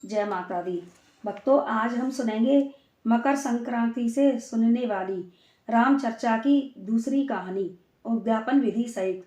जय माता दी। भक्तों, आज हम सुनेंगे मकर संक्रांति से सुनने वाली राम चर्चा की दूसरी कहानी उद्यापन विधि सहित।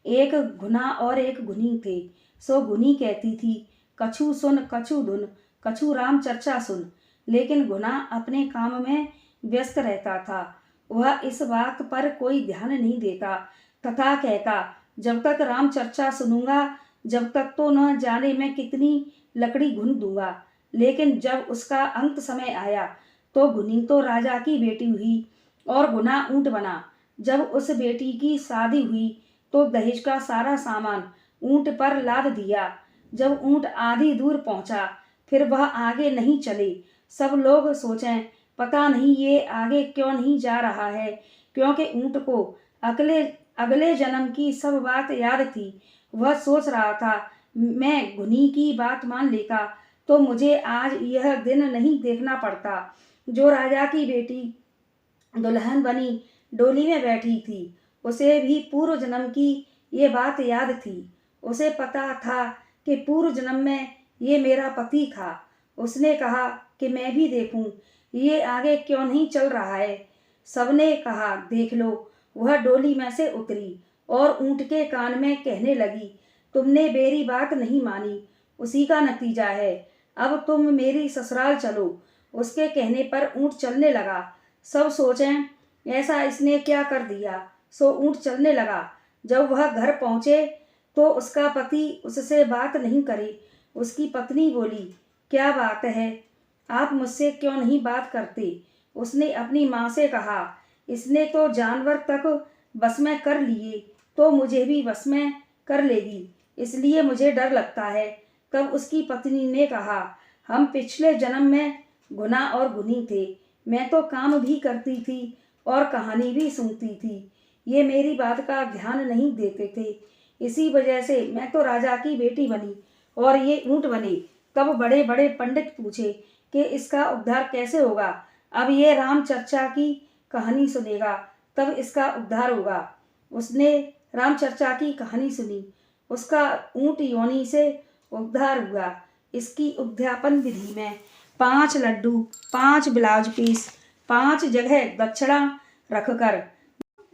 एक गुना और एक गुनी थे। सो गुनी कहती थी, कछु सुन कछु धुन, कछु राम चर्चा सुन। लेकिन गुना अपने काम में व्यस्त रहता था। वह इस बात पर कोई ध्यान नहीं देता तथा कहता, जब तक राम चर्चा सुनूंगा जब तक तो न जाने मैं कितनी लकड़ी घुन दूंगा। लेकिन जब उसका अंत समय आया तो गुनी तो राजा की बेटी हुई और गुना ऊंट बना। जब उस बेटी की शादी हुई तो दहेज का सारा सामान ऊंट पर लाद दिया। जब ऊंट आधी दूर पहुंचा फिर वह आगे नहीं चले। सब लोग सोचें, पता नहीं ये आगे क्यों नहीं जा रहा है, क्योंकि ऊंट को अगले अगले जन्म की सब बात याद थी। वह सोच रहा था, मैं गुनी की बात मान लेता तो मुझे आज यह दिन नहीं देखना पड़ता जो राजा की बेटी दुल्हन बनी डोली में बैठी थी। उसे भी पूर्व जन्म की ये बात याद थी। उसे पता था कि पूर्व जन्म में ये मेरा पति था। उसने कहा कि मैं भी देखूं ये आगे क्यों नहीं चल रहा है। सबने कहा, देख लो। वह डोली में से उतरी और ऊंट के कान में कहने लगी, तुमने मेरी बात नहीं मानी, उसी का नतीजा है। अब तुम मेरी ससुराल चलो। उसके कहने पर ऊंट चलने लगा। सब सोचें, ऐसा इसने क्या कर दिया। सो ऊंट चलने लगा। जब वह घर पहुंचे तो उसका पति उससे बात नहीं करे। उसकी पत्नी बोली, क्या बात है, आप मुझसे क्यों नहीं बात करते। उसने अपनी माँ से कहा, इसने तो जानवर तक बस में कर लिए तो मुझे भी बस में कर लेगी, इसलिए मुझे डर लगता है। तब उसकी पत्नी ने कहा, हम पिछले जन्म में गुना और गुनी थे। मैं तो काम भी करती थी और कहानी भी सुनती थी। ये मेरी बात का ध्यान नहीं देते थे, इसी वजह से मैं तो राजा की बेटी बनी और ये ऊंट बने। तब बड़े बड़े पंडित पूछे कि इसका उद्धार कैसे होगा। अब ये राम चर्चा की कहानी सुनेगा तब इसका उद्धार होगा। उसने राम चर्चा की कहानी सुनी। उसका ऊंट योनि से उद्धार हुआ। इसकी उद्यापन विधि में 5 लड्डू, 5 ब्लाउज पीस, 5 जगह दक्षिणा रखकर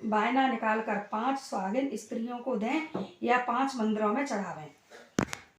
बायना निकालकर 5 सुहागिन स्त्रियों को दें या 5 मंदिरों में चढ़ावें।